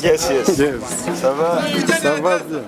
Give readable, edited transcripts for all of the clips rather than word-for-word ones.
Yes, yes. Yes. Ça va? Ça va bien.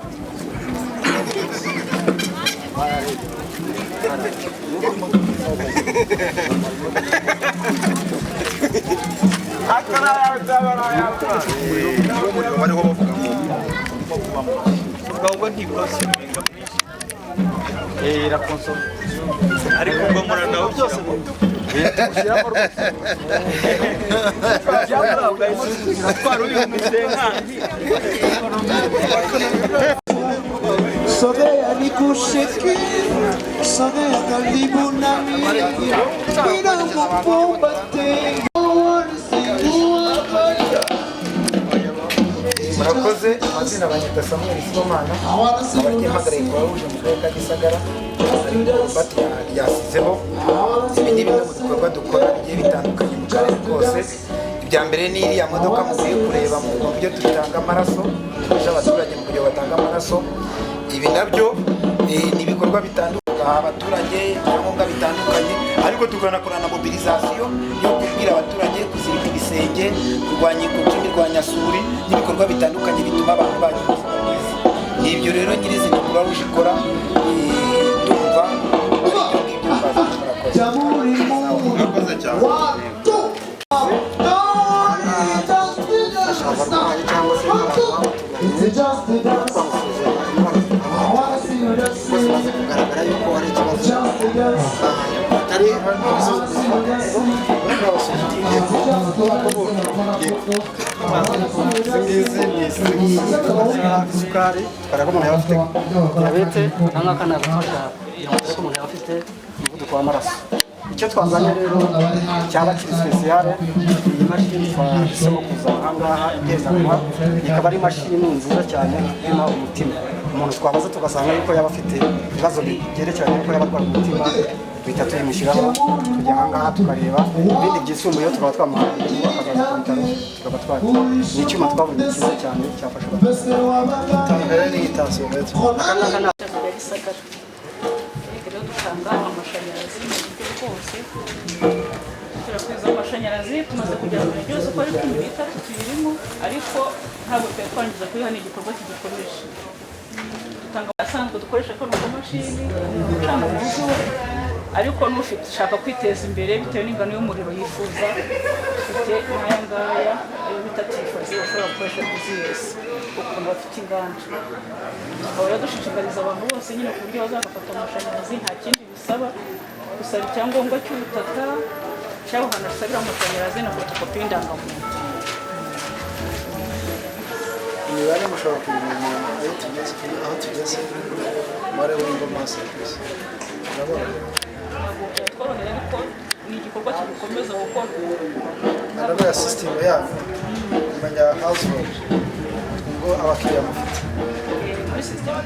Sogea ni kushiki, sogea karibu nami, bila mkumbate. Murakoze, amazina banyita Samuel Sibomana, abagihamagariye kwa uje mu karere ka Gisagara, ariko bati yasizeho ibindi bimwe mu bikorwa dukora bigiye bitandukanye mu karere kose. Ibya mbere ni iriya modoka mugiye kureba mu buryo dutanga amaraso, dufasha abaturage mu buryo batanga amaraso. Ibi nabyo ni ibikorwa bitandukanye abaturage ibyangombwa bitandukanye, ariko tukanakora na mobilisation yo kubwira abaturage kuzirika ibisenge, kurwanya inkuki, imirwanyasuri n'ibikorwa bitandukanye bituma abantu bagira ubuzima bwiza. Ibyo rero nyirizina Croix Rouge ikora tumva ari ibyo ngibyo murakoze cyane. Kugaragara yuko hari ikibazo atari isukari para umuntu yaba afite diyabete cyangwa akanagufasha ko umuntu yaba afite umuvuduko w'amaraso. Icyo twazanye rero cyaba kiri special, iyi mashini twahisemo kuza ahangaha igendanwa, ikaba ari imashini nziza cyane ipima umutima. Umuntu twabaza tugasanga yuko yaba afite ibibazo byerekeranye n'uko yaba arwaye umutima, duhita tuyimushyiraho tujya ahangaha tukareba ibindi byisumbuyeho, tukaba twamuha akazaza ku bitaro tukaba twakira. Ni icyuma twabonye cyiza cyane cyafasha mbere n'igitansiyometero. akangaka ni Gisagara. Rero dutanga amashanyarazi mu buryo bwose, turakwiza amashanyarazi tumaze kugera muri byose uko ari 13 tubirimo, ariko ntabwo twari twangiza kuri hano igikorwa kigikomeje. Dutanga asanzwe dukoresha ko n'amashini cyangwa uburyo, ariko n'ufite ushaka kwiteza imbere bitewe n'ingano y'umuriro yifuza, ufite n'aya ngaya ayo bita tifozi ushobora gukoresha business ukuntu bafite inganda. Tukaba rero dushishikariza abantu bose nyine ku buryo bazafata amashanyarazi, nta kindi bisaba, gusaba icyangombwa cy'ubutaka cyangwa ahantu hasabira amashanyarazi na fotokopi y'indangamuntu. Imibare mushobora kubimenya aho tugeze umubare w'ingoma serivisi urabona tworohera, ariko ni igikorwa kigikomeza gukora. araba ya sisitemu yabo kumenya household ngo abakiriya mufite muri sisitemu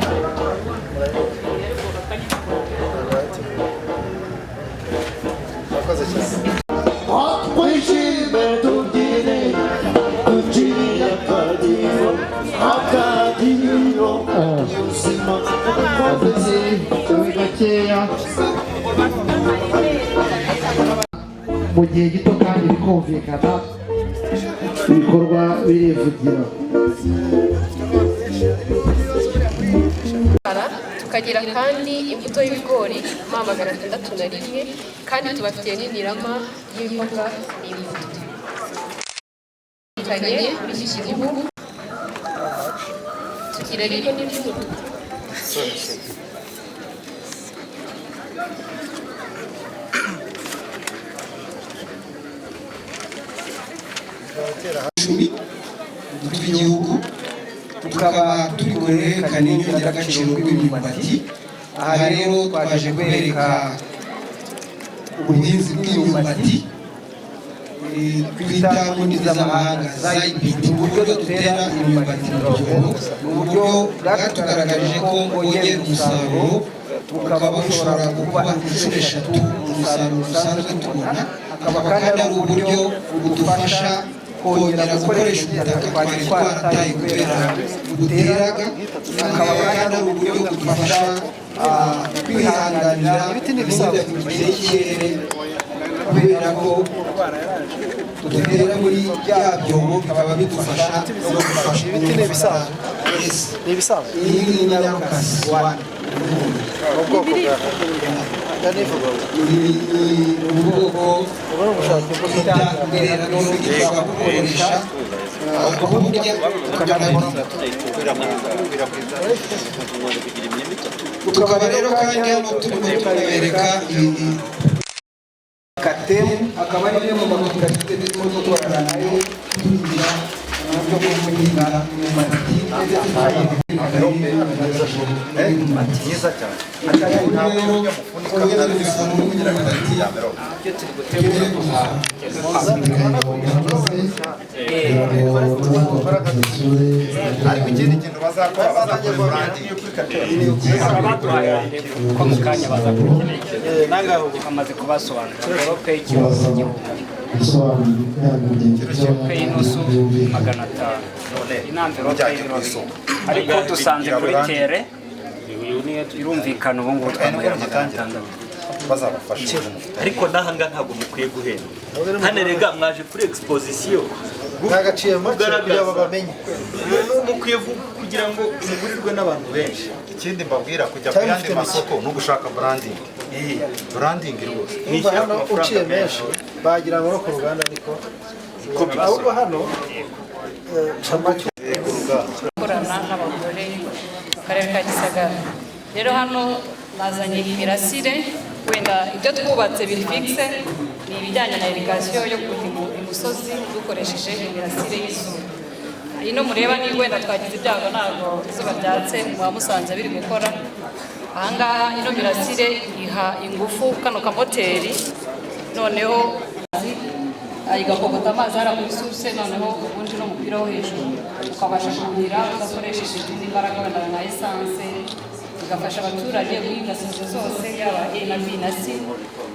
murakoze cyane. Twishime tubyine duciye akadiho ubuzima bw'umukozi gakeya mu gihe gito kandi bikumvikana ibikorwa birivugira. Tukagira kandi imbuto y'ibigori M601 kandi tubafitiye n'imirama y'imboga n'imbuto bitanye bishyize igihugu tugira rero n'imbuto tw'igihugu tukaba turi guhererekanya inyongeragaciro rw'imyumbati. Aha rero twaje kwereka ubuhinzi bw'imyumbati twita mu ndimi z'amahanga ZIPT, uburyo dutera imyumbati mu gihugu. Mu buryo bwatugaragarije ko bwongera umusaruro, bukaba bushobora kuba inshuro 3 umusaruro usanzwe tubona. Akaba kandi ari uburyo budufasha kongera gukoresha ubutaka twari twarataye kubera buteraga. Akaba kandi ari uburyo budufasha kwihanganira imihindagurikire y'ikirere kubera ko dutera muri bya byobo, bikaba bidufasha no gufasha ibiti n'ibisanzwe. Iyi ni inyarukasi ubwoko bwita ubwerera n'ubwitwa gukoresha uburya tukaba rero kandi hano turimo tubereka katemu, akaba ari bimwe mu makoperative turimo dukorana nayo tugira uburyo bwo guhinga imyumbati myiza cyane. ariko ikindi kintu bazakora branding ko mu kanya bazakukeneye nangaho bamaze kubasobanurira rero pe ikibazo cy'igihugu pe inusu 500 inambero pe inusu ariko dusanze kuri tere irumvikana ubu ngubu twamuhera 600 bazabafasha. Ariko nahanga ntabwo mukwiye guhenda hano rega mwaje kuri exposition n'agaciro make kugira babamenye mukwiye kugira ngo mugurirwe n'abantu benshi. Ikindi mbabwira kujya ku yandi masoko no gushaka branding rwose niba hano uciye menshi bagira ngo no ku ruganda ariko ahubwo hano gukorana n'abagore mu karere ka Gisagara. Rero hano bazanye imirasire, wenda ibyo twubatse biri fixe ni ibijyanye na irrigation yo kuhira imusozi dukoresheje imirasire y'izuba. Ino mureba ni wenda twagize ibyago ntabwo izuba ryatse muba musanze biri gukora. Ahangaha ino mirasire iha ingufu kano kamoteri, noneho igakogota amazi hara kuri source, noneho ubundi n'umupira wo hejuru ukabasha kuhira udakoresheje izindi mbaraga wenda nka essence. Igafasha abaturage guhinga sezo zose yaba A na B na C,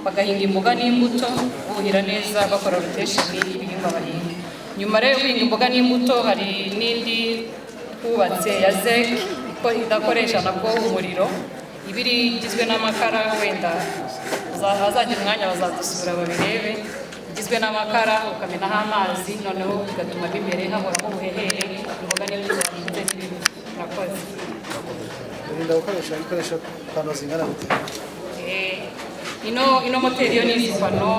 bagahinga imboga n'imbuto buhira neza bakora rotation y'ibihingwa bahinga. Nyuma rero guhinga imboga n'imbuto hari n'indi twubatse ya ZEC ko idakoresha nabwo umuriro, ibiri igizwe n'amakara, wenda abazagira umwanya bazadusura babirebe. Igizwe n'amakara ukamenaho amazi, noneho bigatuma b'imbere habonamo ubuhehere imboga n'imbuto bahinze n'ibindi. Murakoze. Urinda gukoresha ibikoresho pano zingana gute? Ino moteri yo ni pano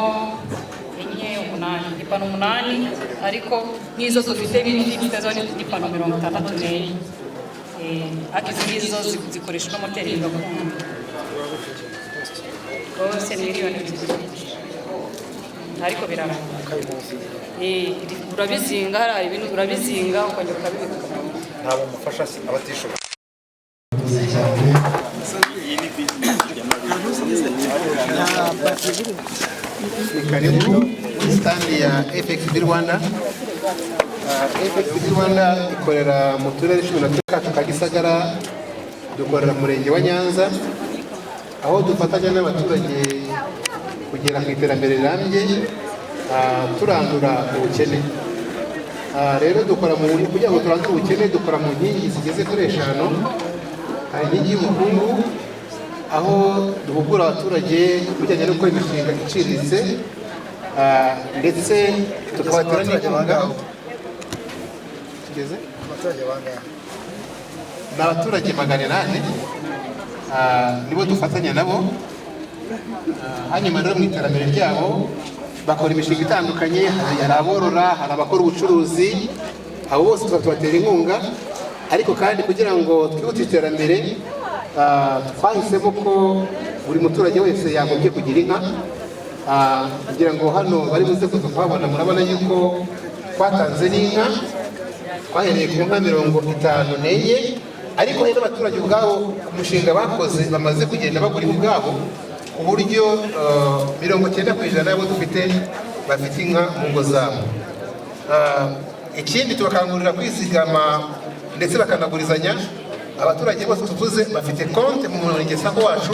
8, ipano 8, ariko n'izo dufite bifite zo ni pano 64. Akizi zo zikoresha ino moteri y'gakondo. Rwose miliyoni 2. Ariko birara. Urabizinga, hari ibintu urabizinga ukongera ukabibika. ntabwo mufasha abatishoboye. Karibu standi ya FXB Rwanda. FXB Rwanda ikorera mu turere 13 ka Gisagara, dukorera mu murenge wa Nyanza, aho dufatanya n'abaturage kugera ku iterambere rirambye, turandura ubukene. Rero dukora mu kugira ngo turandure ubukene, dukora mu nkingi zigeze kuri 5. Hari inkingi y'ubukungu, aho duhugura abaturage bijyanye no gukora imishinga iciriritse ndetse tukabatera n'inkunga. Tugeze ni abaturage 800 nibo dufatanya nabo, hanyuma rero mu iterambere ryabo bakora imishinga itandukanye. Hari aborora, hari abakora ubucuruzi, abo bose tubatera inkunga. Ariko kandi kugira ngo twihute iterambere twahisemo ko buri muturage wese yagombye kugira inka, kugira ngo hano bari buze kuza kuhabona murabona yuko twatanze n'inka, twahereye ku nka 54, ariko hari n'abaturage ubwabo umushinga bakoze bamaze kugenda bagura ubwabo, ku buryo 90% y'abo dufite bafite inka mu ngo zabo. Ikindi tubakangurira kwizigama ndetse bakanagurizanya. Abaturage bose tuvuze bafite konti mu murenge sako wacu.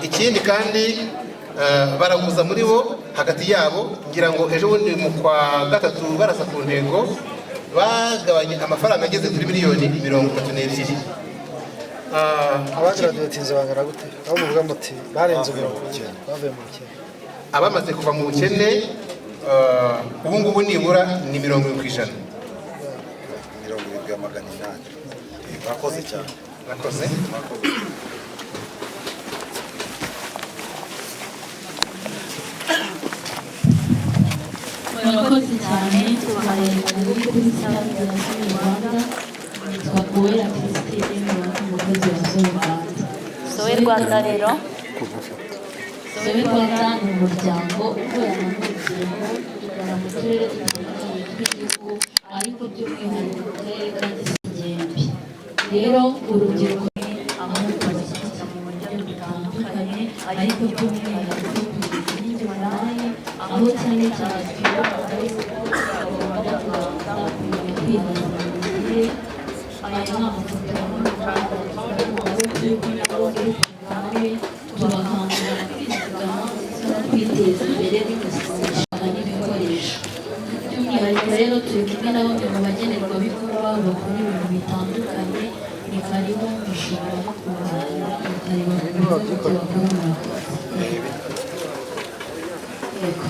Ikindi kandi baraguza muri bo hagati yabo, ngira ngo ejo bundi mu kwa gatatu barasa ku ntego bagabanye amafaranga ageze kuri miliyoni 32. Abagaraduwetinze bangana gute? Aho muvuga muti barenze 90 bavuye mu bukene. Abamaze kuva mu bukene ubu ngubu nibura ni 70%. 70,800. Murakoze cyane. Murakoze. Murakoze cyane. Tubahaye kuri Save the Rwanda. Twakuye Christine umukozi wa Rwanda. Sowe Rwanda rero. Sowe Rwanda ni umuryango ukorana n'urubyiruko ukora mu turere dutandukanye tw'igihugu, ariko by'umwihariko mu karere ka Gisigembe. Rero urubyiruko aho tubashyigikira mu buryo butandukanye, ariko by'umwihariko n'injyanaye, aho cyane cyane twibuka yuko bagomba kubanza kwihaza mu gihe aya ni amafoto y'umuhanda y'uko nabo hamwe tubakangurira kwizigama ndetse no kwiteza imbere bigasigasha n'ibikoresho. By'umwihariko rero turi kumwe na bamwe mu bagenerwabikorwa bakora ibintu bitandukanye. Ni karibu mushobora no kubahanira mukareba uburyo bakora murakoze. Yego.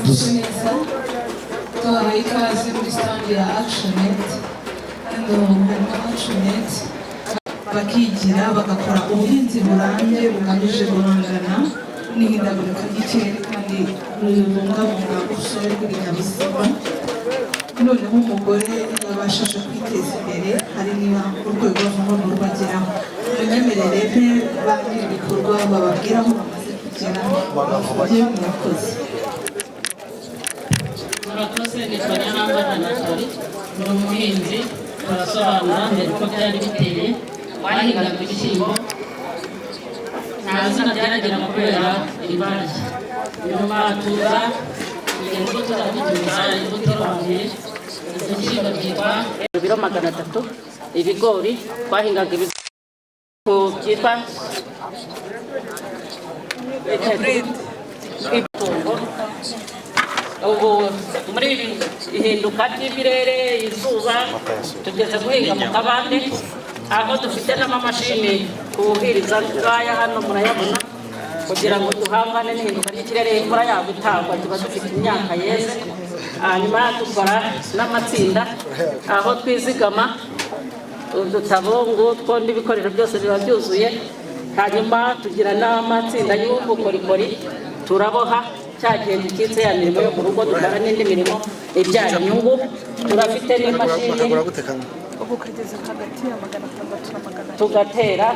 Neza tubahaye ikaze muri stand ya ActionNet. Harimo ActionNet bakigira bagakora ubuhinzi burambye bugamije guhangana n'ihindagurika ry'ikirere kandi rubungabunga urusobe rw'ibinyabuzima. Noneho umugore yabashije kwiteza imbere, hari niba urwego rw'amahoro rwageraho. Munyemerere pe ba nyir'ibikorwa bababwira aho bamaze kugera bavuge murakoze. Murakoze, nitwa Nyarambana Nathalie, ni umuhinzi. Turasobanura mbere uko byari biteye. Twahingaga ibishyimbo, nta zina byaragira kubera ibara. Nyuma tuza kugira ngo tuzabicuruza imbuto irongoye. Ibyo bishyimbo byitwa ibiro 300. Ibigori twahingaga byitwa itungo. Ubu muri ihinduka ry'ibirere, izuba, tugeze guhinga mu kabande, aho dufite n'amamashini kuhiriza ngaya hano murayabona, kugira ngo duhangane n'ihinduka ry'ikirere. Imvura yabo itagwa, tuba dufite imyaka yeze. Hanyuma dukora n'amatsinda aho twizigama udutabo ngutwo n'ibikoresho byose biba byuzuye. Hanyuma tugira n'amatsinda y'ubukorikori, turaboha cyagiye gikitse ya mirimo yo mu rugo, dukora n'indi mirimo ibyara inyungu. Turafite n'imashini ubu kageze hagati ya 600 na 700 tugatera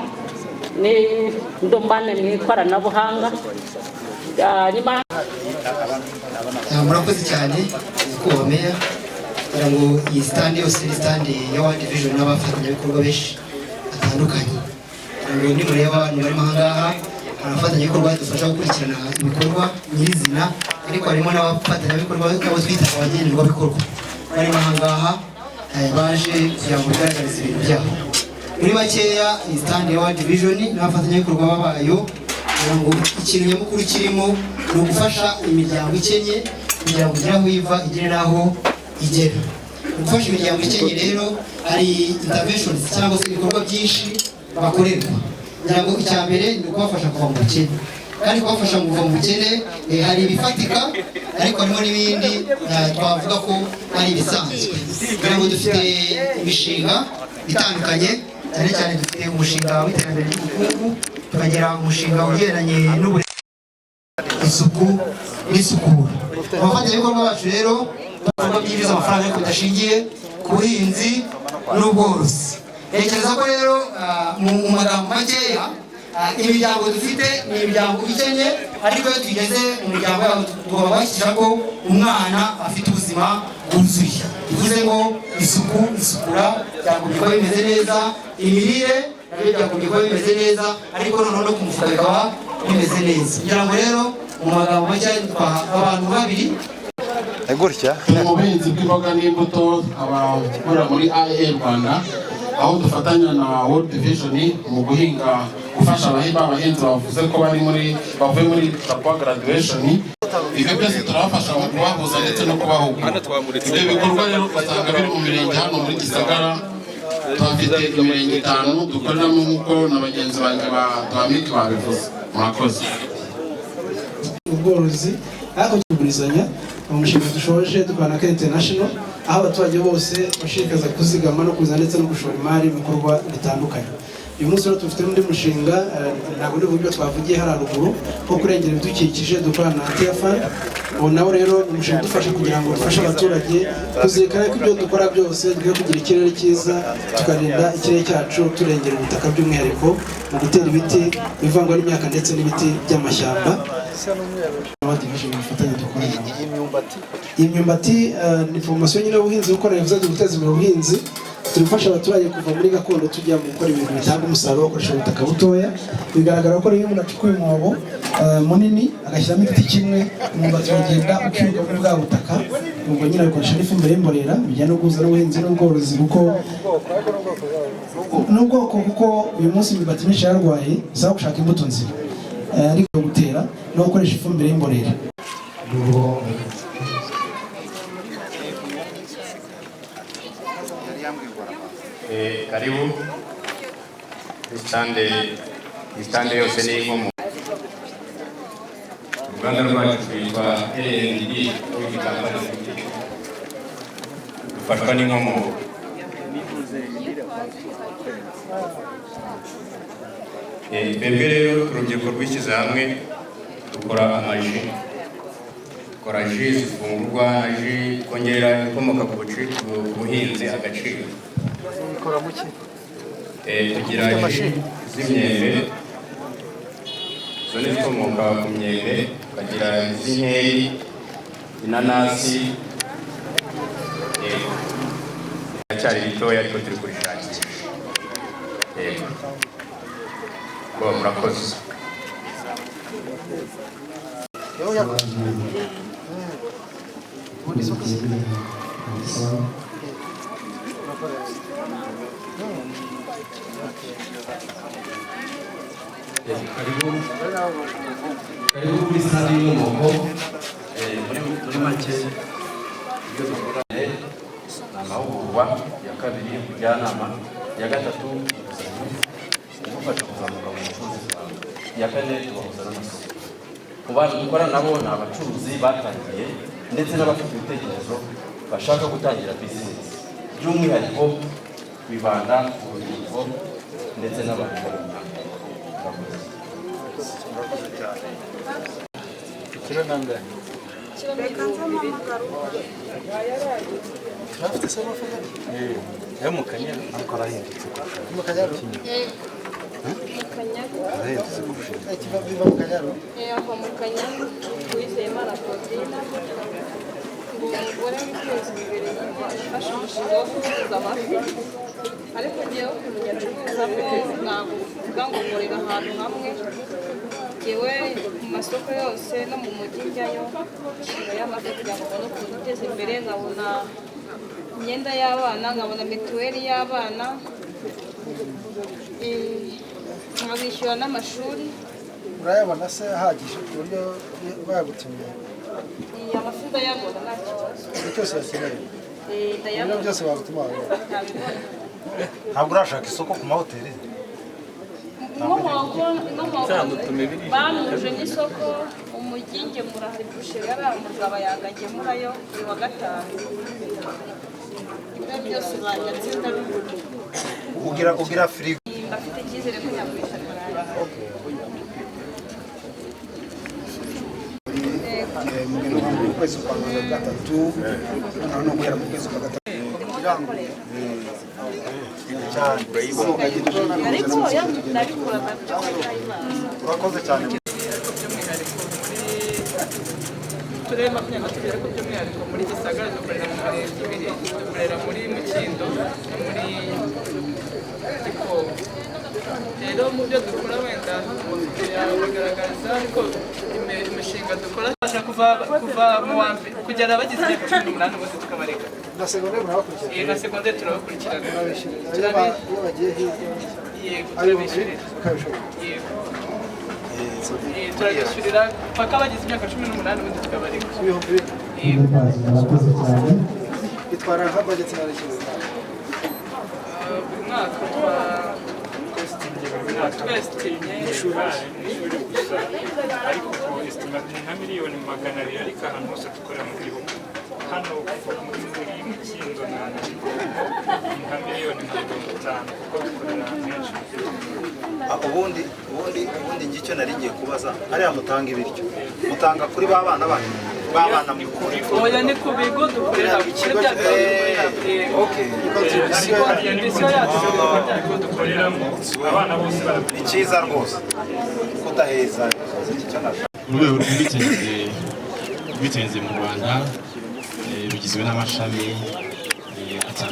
n'indombane mu ikoranabuhanga. Murakoze cyane kuba meya, kugira ngo iyi stand yose ni stand ya World Vision n'abafatanyabikorwa benshi batandukanye. Ni mureba abantu barimo ahangaha, abafatanyabikorwa dufasha gukurikirana ibikorwa nyirizina, ariko harimo n'abafatanyabikorwa abo twita abagenerwabikorwa barimo ahangaha baje kugira ngo bigaragarize ibintu byabo. muri makeya iyi stand ya World Vision n'abafatanyabikorwa bayo kugira ngo ikintu nyamukuru kirimo ni ugufasha imiryango ikenye kugira ngo igere aho iva igere n'aho igera. Gufasha imiryango ikenye rero hari interventions cyangwa se ibikorwa byinshi bakorerwa. Kugira ngo icya mbere ni ukubafasha kuva mu bukene, kandi kubafasha mu kuva mu bukene hari ibifatika ariko harimo n'ibindi twavuga ko ari ibisanzwe. Kugira ngo dufite imishinga itandukanye, cyane cyane dufite umushinga w'iterambere ry'ubukungu, tukagira umushinga ugereranye n'uburezi, isuku n'isukura. Abafatanyabikorwa bacu rero ibikorwa byinjiza amafaranga ariko bidashingiye ku buhinzi n'ubworozi. Ntekereza ko rero mu magambo makeya imiryango dufite ni imiryango ikennye, ariko iyo tugeze mu miryango yabo tugomba kubashyira ko umwana afite ubuzima bwuzuye. Bivuze ngo isuku, isukura byagombye kuba bimeze neza, imirire nabyo byagombye kuba bimeze neza, ariko noneho no ku mufuka bikaba bimeze neza. Kugira ngo rero mu magambo make twaha abantu babiri gutya mu buhinzi bw'imboga n'imbuto abakorera muri AEL Rwanda, aho dufatanya na World Vision mu guhinga, gufasha abahinzi bavuze ko bavuye muri Tapa graduation. Ibyo byose turabafasha mu kubahuza ndetse no kubahugura. Ibyo bikorwa rero usanga biri mu mirenge hano muri Gisagara, tuhafite imirenge 5 dukoreramo nk'uko na bagenzi banjye ba Dominique babivuze. Murakoze. Ubworozi ariko kugurizanya umushinga dushoje dukorana na International, aho abaturage bose bashishikaza kuzigama no kuza ndetse no gushora imari mu bikorwa bitandukanye. Uyu munsi rero dufite undi mushinga ntabwo ni uburyo twavugiye haruguru ko kurengera ibidukikije dukorana na TFR. Ubu nawe rero umushinga dufasha kugira ngo dufashe abaturage kuzirikana ko ibyo dukora byose dukwiye kugira ikirere cyiza, tukarinda ikirere cyacu turengera ubutaka, by'umwihariko mu gutera ibiti bivangwa n'imyaka ndetse n'ibiti by'amashyamba. Imyumbati ni formation nyine y'ubuhinzi kuko navuze guteza imbere ubuhinzi. Turifasha abaturage kuva muri gakondo tujya mu gukora ibintu bitanga umusaruro bakoresha ubutaka butoya. Bigaragara ko iyo umuntu acukuye umwobo munini agashyiramo igiti kimwe, umwumbati ugenda ukiruka muri bwa butaka, ubwo nyine akoresha n'ifumbire y'imborera bijyana no guhuza n'ubuhinzi n'ubworozi kuko uyu munsi imyumbati myinshi yarwaye, bisaba gushaka imbuto nzima ariko gutera no gukoresha ifumbire y'imborera. Karibu istande yose ni inkomo. Uruganda rwacu rwitwa LND rw'igitambaro rufashwa n'inkomo. Twebwe rero urubyiruko rwishyize hamwe dukora amaji, dukora ji zifungurwa, ji kongera ibikomoka ku buhinzi agaciro. Tugira ji z'imyembe, zo ni zikomoka ku myembe, tukagira iz'inkeri, inanasi, iracyari ritoya ariko turi kurishakisha. Murakoze. Karibu kuri stade y'Inkomoko. Muri make ibyo dukora ni amahugurwa, ya kabiri ubujyanama, ya gatatu gufasha kuzamuka mu bucuruzi bwawe, ya kane tubahuza n'amasoko. Ku bantu dukorana nabo ni abacuruzi batangiye ndetse n'abafite ibitekerezo bashaka gutangira bizinesi, by'umwihariko bibanda ku rubyiruko ndetse n'abantu runaka. Kilo nangahe? Turafite se amafaranga? Ya mu Kanyaru akora ahindutse. Mu Kanyaru? Mu Kanyaru. Ahindutse kurusha. Ikiva biva mu Kanyaru? Ava mu Kanyaru wizeyemo arakodina. Umugore witeza imbere yafashe umushinga wo gucuruza amafi, ariko ngewe kumenya acuruza ntabwo uvuga ngo nkorera ahantu hamwe. Ngewe mu masoko yose no mu mujyi njyayo nshinga y'amafi kugira ngo mbone ukuntu uteza imbere, nkabona imyenda y'abana, nkabona mituweli y'abana, nkabishyura n'amashuri. urayabona se ahagije ku buryo bayagutumye? Amafi ndayabona nta kibazo. igihe cyose yakeneye Ndayabona ibyo byose bagutuma wabona. ntabwo urashaka isoko ku mahoteli? inkomoko bamuje n'isoko umujyi ngemura hari busheri umugabo yanga ngemurayo ni wa gatanu. Ibyo byose banyatse ndabigura. ugira firigo? Bafite icyizere ko nyagurisha amafaranga. mu kwezi kwa gatatu noneho guhera mu kwezi kwa gatatu urakoze cyane. turere makumyabiri na tubiri ariko by'umwihariko muri Gisagara dukorera mu mirenge ibiri, dukorera muri Mukindo no muri Gikobo. Rero mu byo dukora wenda yabigaragaza ariko imishinga dukora kuva mu wa mbere kugera abagize imyaka 18 bose tukabareka. na segonderi murabakurikirana? Na segonderi turabakurikirana. iyo bagiye hirya yego turabishyurira. Yego turabishyurira paka bagize imyaka 18 bose tukabareka. murakoze cyane. bitwara nka budget na rekezi buri mwaka twesitinye n'ishuri gusa ariko estimate nka miliyoni 200 ariko ahantu hose dukorera mu gihugu hano muri Mukindo na Gikobo nka miliyoni 50 kuko dukorera henshi. ubundi ngicyo nari ngiye kubaza hariya mutanga ibiryo mutanga kuri babana banyu babana mu kuri oya ni ku bigo dukorera kuri bya abana bose ni cyiza rwose kudaheza urwego rw'ubwiteganyirize mu Rwanda rugizwe n'amashami 6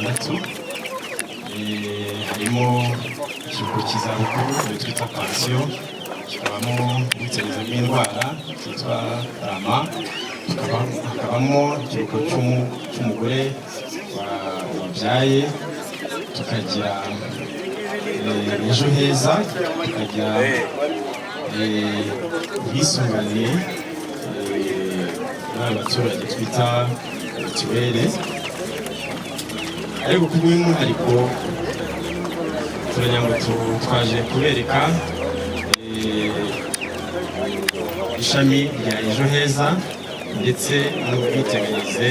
harimo ikigo cy'izabukuru twita pansiyo, kikabamo ubwiteganyirize bw'indwara cyitwa rama, hakabamo ikiruhuko cy'umugore wabyaye, tukagira ejo heza, tukagira ubwisungane bw'abaturage twita mituweli. ariko ku bw'umwihariko turagira ngo twaje kubereka ishami rya ejo heza ndetse n'ubwiteganyirize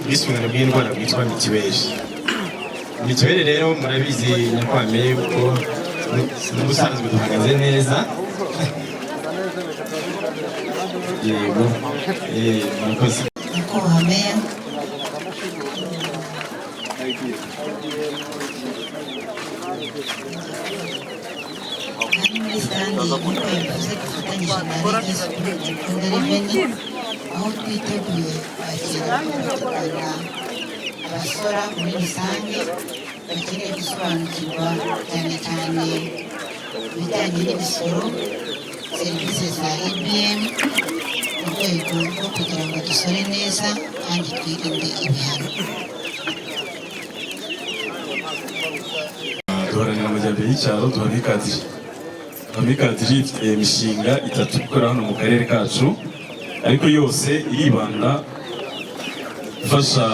ubwisungane bw'indwara bwitwa mituweli. Mituweli rero murabizi nyakwameye ko n'ubusanzwe duhagaze neza. yego murakoze. Nyakubahwa Meya, muri standi nk'uko yavuze dufatanyije na Regis Rwanda Revenue, aho twiteguye kwakira abanyarwanda abasora muri rusange bakeneye gusobanukirwa cyane cyane ibijyanye n'imisoro, serivisi za EBM mu rwego rwo kugira ngo dusore neza kandi twirinde ibihano. duharanira amajyambere y'icyaro, duharanira ifite imishinga 3 ikorera hano mu karere kacu, ariko yose iribanda gufasha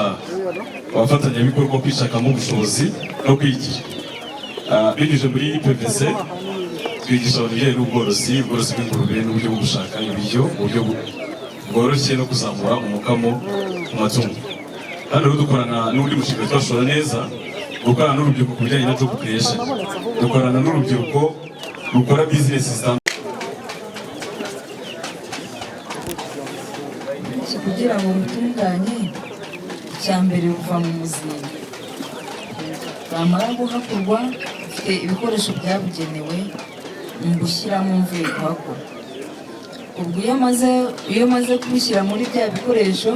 abafatanyabikorwa kwishakamo ubushobozi no kwigira. Binyuze muri PVC twigisha abantu ibijyanye n'ubworozi bw'ingurube n'uburyo bwo gushaka ibiryo mu buryo bworoshye no kuzamura umukamo ku matungo. Hano rero dukorana n'undi mushinga twashora neza, gukorana n'urubyiruko ku bijyanye na job creation, dukorana n'urubyiruko rukora business zitandukanye kugira ngo mutunganye icya mbere buva mu muzinga. Bamara guhakurwa ufite ibikoresho byabugenewe mu gushyiramo mvuye kuhakora. Ubwo iyo maze kubishyira muri bya bikoresho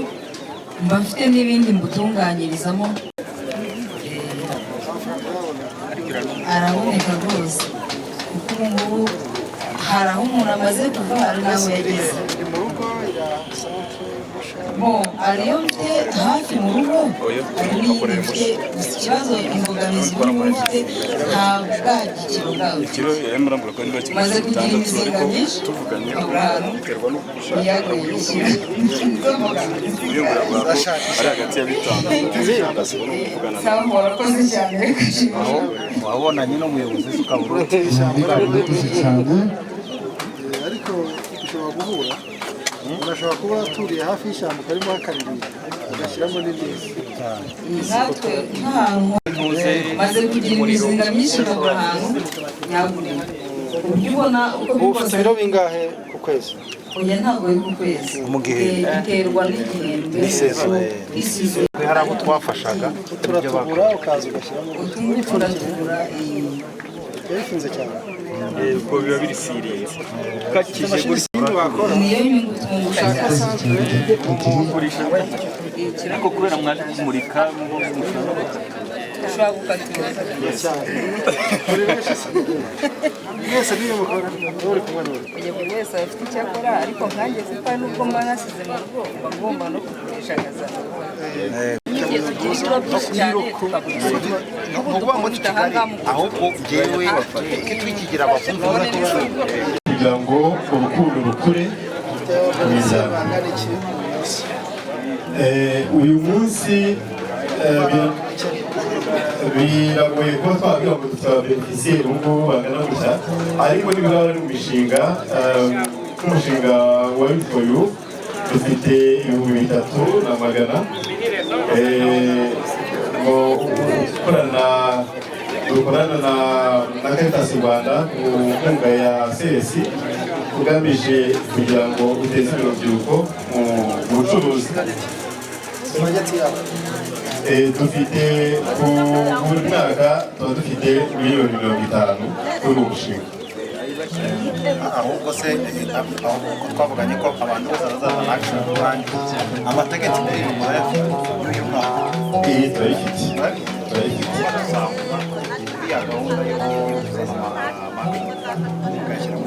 mba mfite n'ibindi mbutunganyirizamo, araboneka rwose kuko ubu ngubu hari aho umuntu amaze kuva hari n'aho yageze. ariyo mfite hafi mu rugo hari n'iyindi mfite ikibazo imbogamizi n'ubu mfite ntabwo bwagikiro bwawe maze kugira imishinga myinshi nkabura ahantu iyagurishyira sawa murakoze cyane wabonanye n'umuyobozi ukabura ariko ushobora guhura urashobora kuba aturiye hafi y'ishyamba ukarimo hakaririmba ugashyiramo n'ibyiza natwe nk'ahantu maze kugira imizinga myinshi nkabura ahantu nyagurira uburyo ubona uko ufite ibiro bingahe ku kwezi oya ntabwo ari ku kwezi mu gihe biterwa n'igihembwe n'isizo hari abo twafashaga turatugura ukaza ugashyiramo utundi turatugura yabifunze cyane ubwo biba birisirinze niyo nyungu twungushaka mugurisha ariko kubera mwamurika ushobora gukatira mwese niyo mukora uri kumwe n'uri buri wese afite icyo akora ariko nkanjye kuko nubwo mba nasize mu rugo mba ngomba no kugurisha nkazana igihe tugira ibiro byinshi cyane tukagurisha ntukuvuga ngo ni Kigali ahubwo njyewe tukigira abavumvu kugira ngo urukundo rukure uyu munsi biragoye kuba twabwira ngo dufite ababeneficiyeri ubu ngubu bangana gutya ariko n'ibiraba ari mu mishinga nk'umushinga wa yufoyu dufite 3,300 dukorana na Caritas Rwanda ku nkunga ya CSC tugamije kugira ngo uteze imbere urubyiruko mu bucuruzi. Dufite buri mwaka tuba dufite miliyoni 50 kuri uwo mushinga. ahubwo se twavuganye ko abantu bose bazazana action plan amategeko y'uyu mwaka turayifite ya gahunda yo kuzana ugashyira mu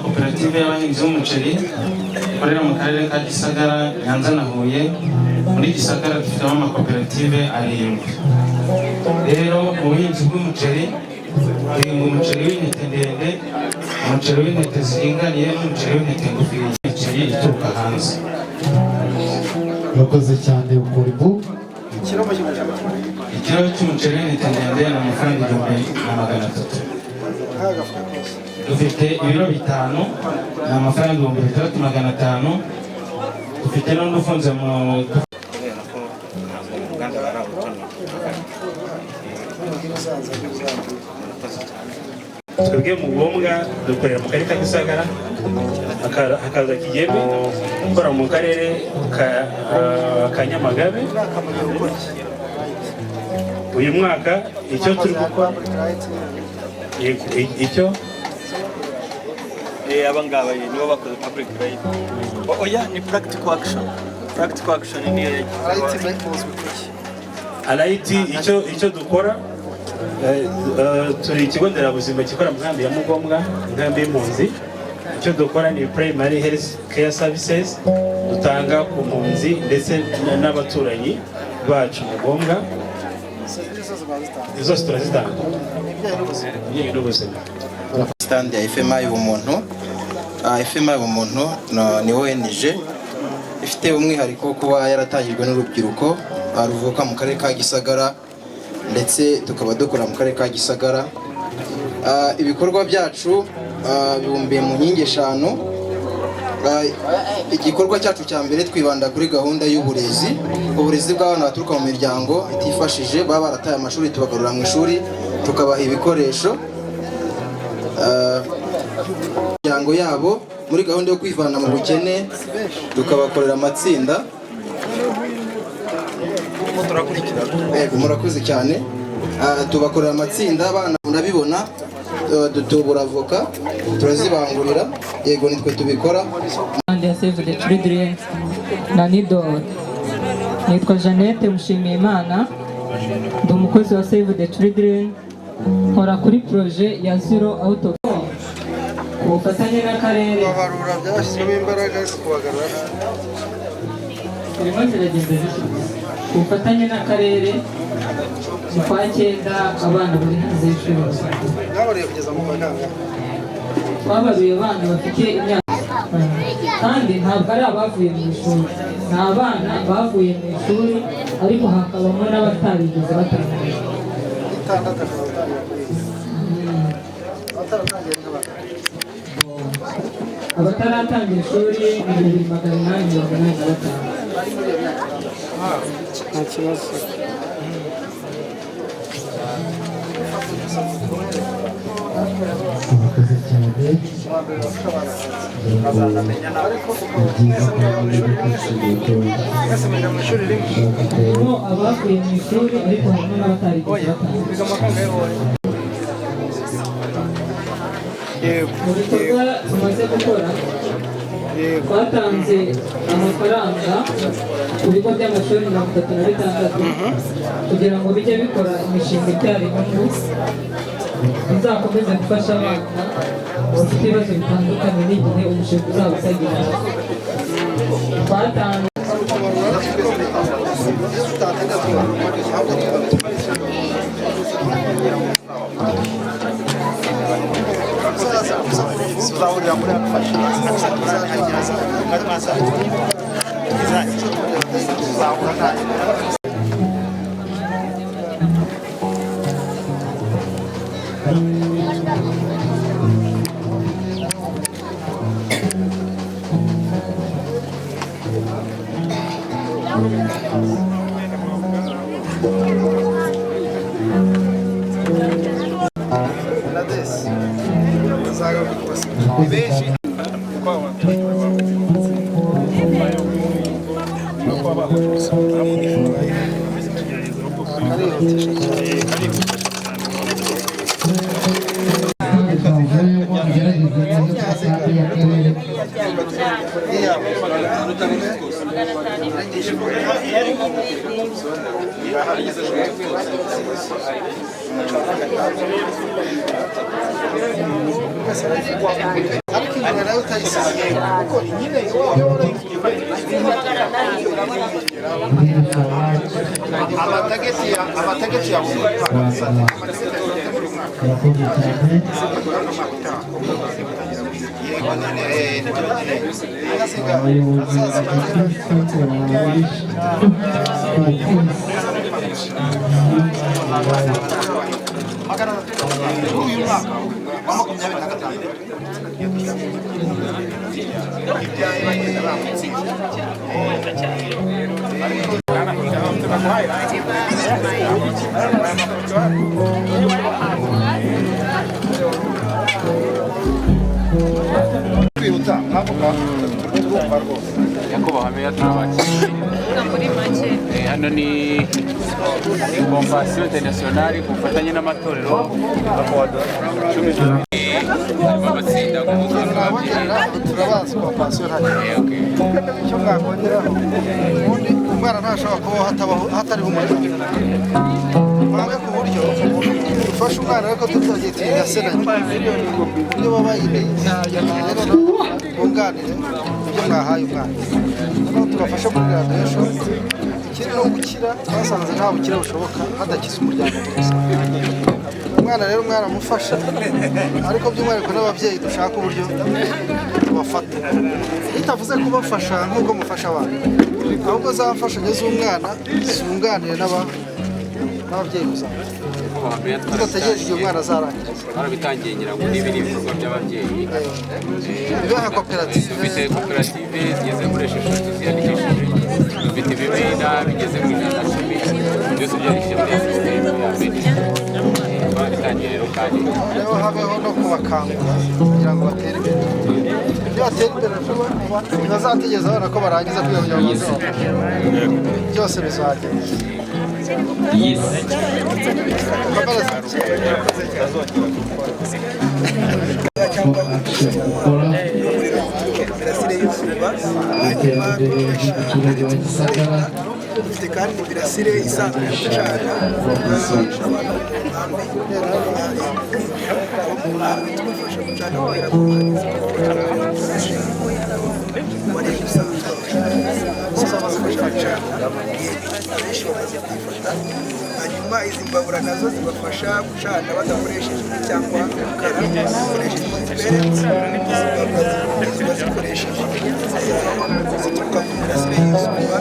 koperative y'abahinzi b'umuceri ikorera mu karere ka Gisagara, Nyanza na Huye. Muri Gisagara dufitemo amakoperative 7. Rero mu buhinzi bw'umuceri duhinga umuceri w'intete ndende, umuceri w'intete ziringaniye n'umuceri w'intete ngufi, imiceri ituruka hanze. Murakoze cyane ukuribu. Ikiro cy'umuceri w'intete ndende ni amafaranga 1,300. Dufite ibiro 5 ni amafaranga 3,500. Dufite n'undi ufunze mu twebwe mu Ngombwa dukorera mu karere ka Gisagara, hakaza Kigeme gukora mu karere ka Nyamagabe. Uyu mwaka icyo turi gukora icyo abangaba nibo bakoze public right. Oya ni practical action niyo Alaiti icyo dukora turi ikigo nderabuzima gikora mu nkambi ya Mugombwa, inkambi y'impunzi. Icyo dukora ni primary health care services dutanga ku mpunzi ndetse n'abaturanyi bacu Mugombwa. Izo turazitanga ibijyanye n'ubuzima. Stand ya FMI y'umuntu ni ONG ifite umwihariko wo kuba yaratangijwe n'urubyiruko ruvuka mu karere ka Gisagara, ndetse tukaba dukora mu karere ka Gisagara. Ibikorwa byacu bibumbiye mu nkingi 5. Igikorwa cyacu cya mbere twibanda kuri gahunda y'uburezi bw'abana baturuka mu miryango itifashije, baba barataye amashuri tubagarura mu ishuri tukabaha ibikoresho imiryango yabo. Muri gahunda yo kwivana mu bukene tukabakorera amatsinda. Murakoze cyane. Tubakorera amatsinda, abana murabibona, dutubura avoka turazibangurira, yego nitwe tubikora. And Save the Children na Nido Nitwa Jeannette Mushimiyimana, ndi umukozi wa Save the Children, nkora kuri projet ya Zero Out of Home ku bufatanye n'akarere. Abarura byashyizwemo imbaraga kubagarura. Turimo ziragenda zishyirwa ku bufatanye n'akarere mu kwa 9 abana bari hanze y'ishuri. Nabariye kugeza mu kwa kangahe? Twabaruye abana bafite imyaka kandi ntabwo ari abavuye mu ishuri, ni abana bavuye mu ishuri ariko hakabamo n'abatarigeze batangira. Abataratangira ishuri ni 2,885. Nta kibazo. Murakoze cyane. Harimo abavuye mu ishuri ariko harimo n'abatarigeze batangira. Mu bikorwa tumaze gukora twatanze amafaranga ku bigo by'amashuri 36 kugira ngo bijye bikora imishinga ibyara inyungu bizakomeze gufasha abana bafite ibibazo bitandukanye n'igihe umushinga uzaba utagira. Twatanze amatageti ya Nyakubahwa Meya turabakiriye hano ni Convention Internationale ku bufatanye n'amatorero amatsinda turabazi Convention icyo mwakongeraho ubundi umwana ntashobora kubaho hatariho umuryango mwange ku buryo ufashe umwana ariko tutagitinya se na iyo baba yineye bunganire ibyo mwahaye umwana noneho tubafashe muri graduation ikindi no gukira twasanze nta bukire bushoboka hadakiza umuryango gusa umwana rero mwaramufasha ariko by'umwihariko n'ababyeyi dushaka uburyo tubafata bitavuze kubafasha nk'uko mufasha abantu ahubwo za mfashanyo z'umwana zunganire n'ababyeyi uzaba tudategereje igihe umwana azarangira barabitangiye ngira ngo nibi ni ibikorwa by'ababyeyi ibibaha koperative dufite koperative zigeze muri 6 ziyandikishije dufite ibimina bigeze muri 110 byose byandikishije muri sisiteme ya mbere barabitangiye rero kandi rero habeho no kubakangura kugira ngo batere imbere iyo batera imbere vuba ntibazategereza abana ko barangiza kugira ngo byose bizagenda iterambere ry'umuturage wa Gisagara dufite kandi imirasire isanzwe yo gucana tubafasha gucana kubera ko bari gusanzwe hanyuma izi mbabura nazo zibafasha gucana badakoresheje cyangwa gukara bakoresheje ziba zikoresheje zituruka ku mirasire y'izuba.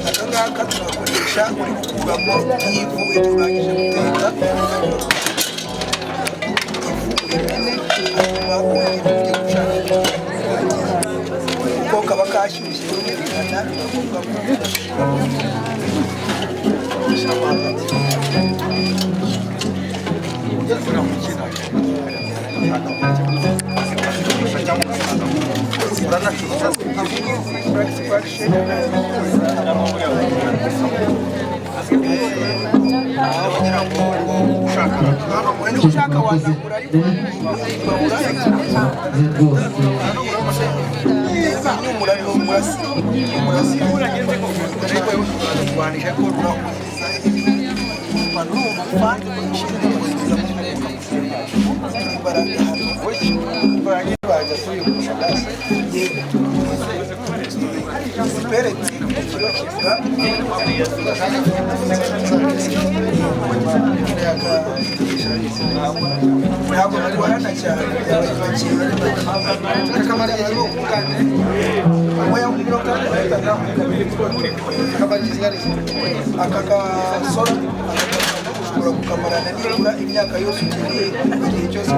Aka ngaka tugakoresha uri gukuramo nk'ivu turangije guteka kuko kaba kashyushye birumvikana ushaka wazagura ariko ntabwo barwana cyane akamara igihe aka gasoro ushobora kukamarana nibura imyaka yose ukeneye igihe cyose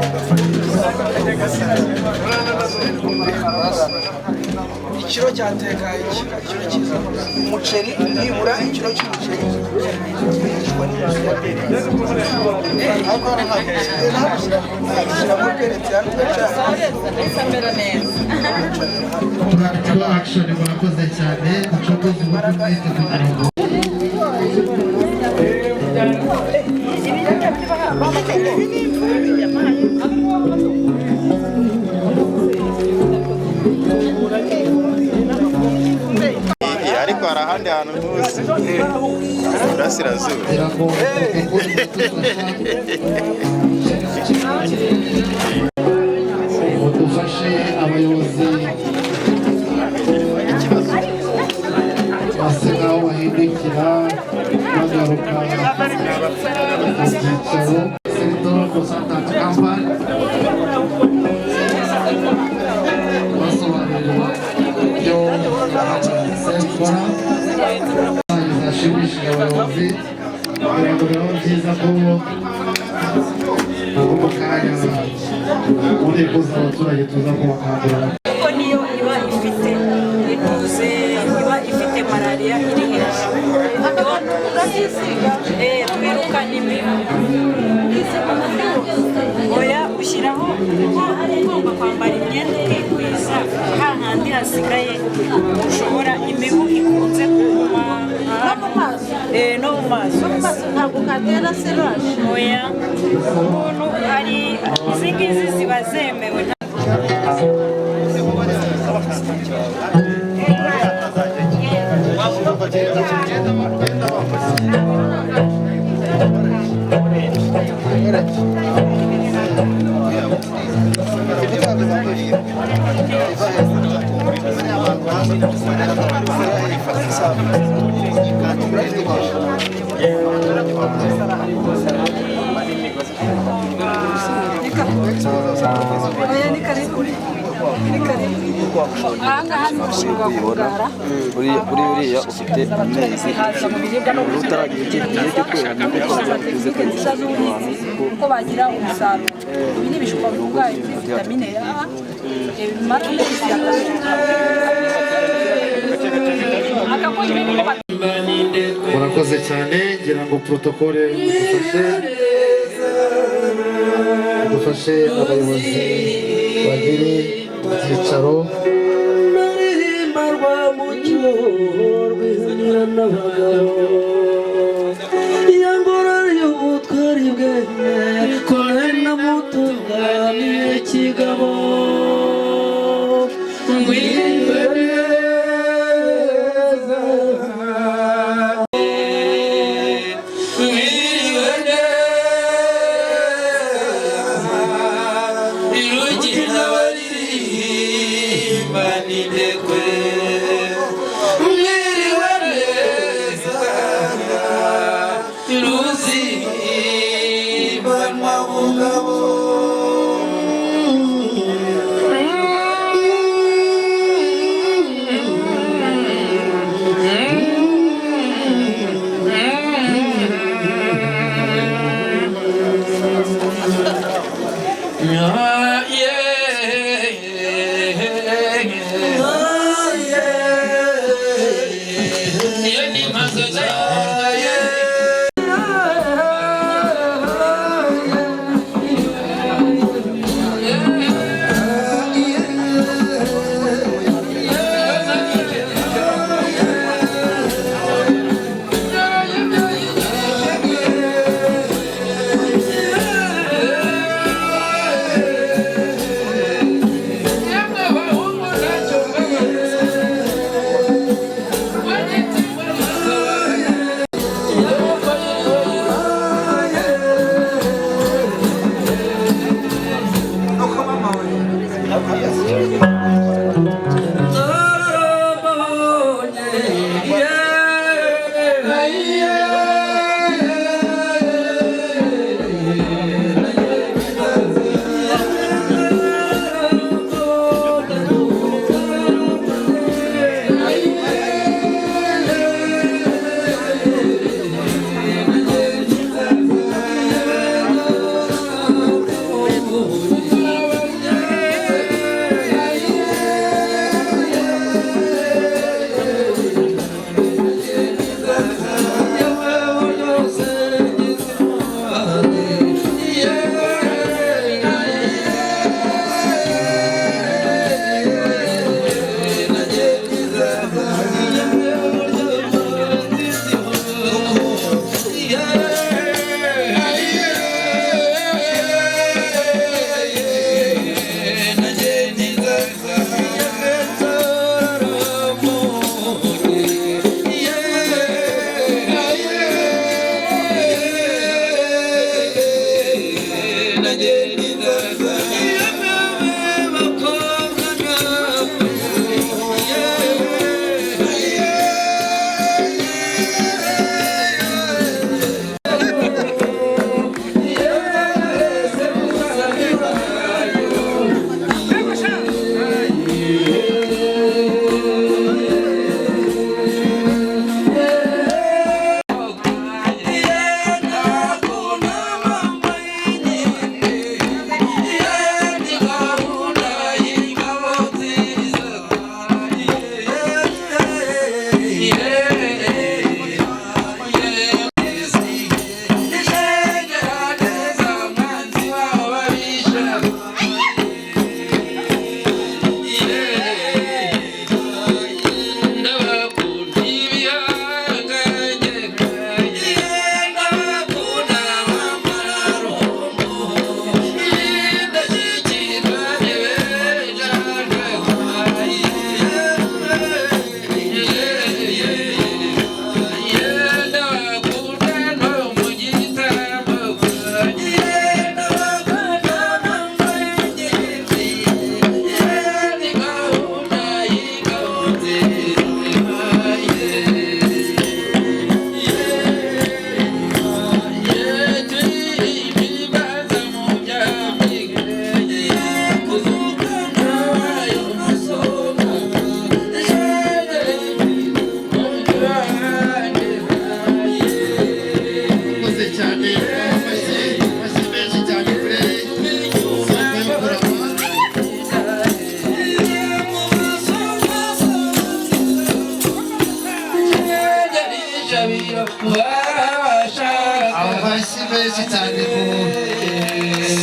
ikiro cyateka ikiro cyiza umuceri nibura ikiro cy'umuceri action murakoze cyane ducokoze uburyo bwite kugira ngo ariko hari ahandi hantu ntuzi burasirazuba mudufashe abayobozi basa nkaho bahindukira bagaruka mu byicaro Seridoro Consultant Company basobanurirwa ibyo sekora zashimishije abayobozi kugira ngo bibaho byiza ko ntabwo mu kanya mu nteko z'abaturage tuza kubakangurira kuko niyo iba ifite ituze iba ifite malariya iri hejuru twirukana imibu oya ushyiraho ugomba kwambara imyenda ikikwiza hahandi hasigaye ushobora imibu ikunze kuma no mu maso ntabwo katera serage oya umuntu hari izi ngizi ziba zemewe uriya ufite amezi utaragira igihe cyo kwera uko bagira umusaruro ibi ni ibishukwa bikungahaye kuri vitamine ya A bimara amezi murakoze cyane ngira ngo protokole dufashe abayobozi bagire ibyicaro n'indekwe mwiriwe neza ruzibanwa bugabo amashyi menshi cyane ku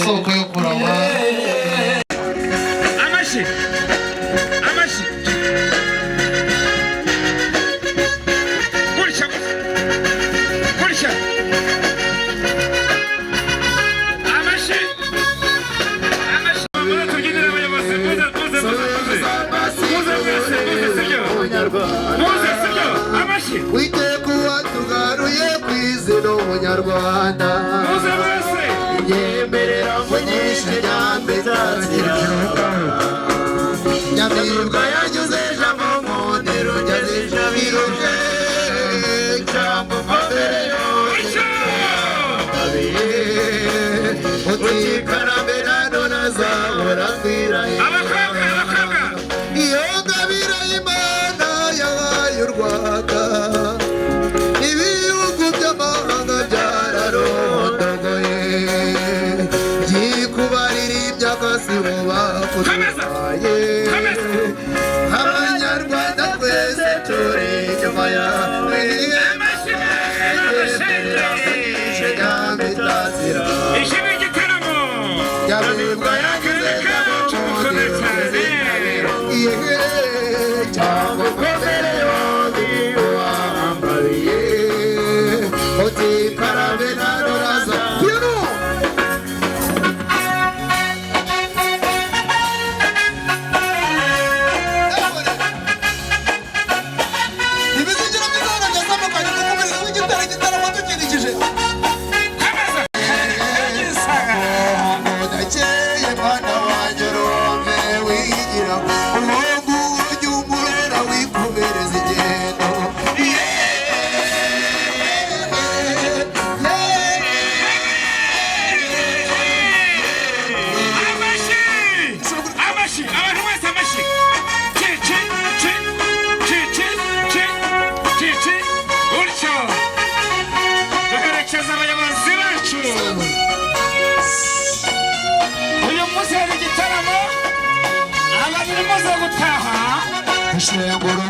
soko yo kurama amashyi amashyi gutya gutya amashyi amashyi tugendera abayobozi muze sibyo amashyi witeka uwatugaruye ku izina umunyarwanda yemerera mvunyishe nyambe nzazira nyamibwa yanyuze uzahora twirahira iyo ngabire y'Imana yahaye u Rwanda ibihugu by'amahanga byararondogoye byikubarira iby'akasibo bakutwaye abanyarwanda twese turi inyuma yawe ishimwe igitaramo yabibwa yagize gakondo cyangwa komere yombi wambariye uti karabe naroraza ibizigira bigaragaza amukanye gukomereza w'igitare gitaramo tukirikije udakeye mwana wanjye urombe wigira umuhungu urya umurera wikomereza igendo amashi abantu bose amashi cici utyo duherekeza abayobozi bacu uyu munsi hari igitaramo abari muze gutaha ishenguro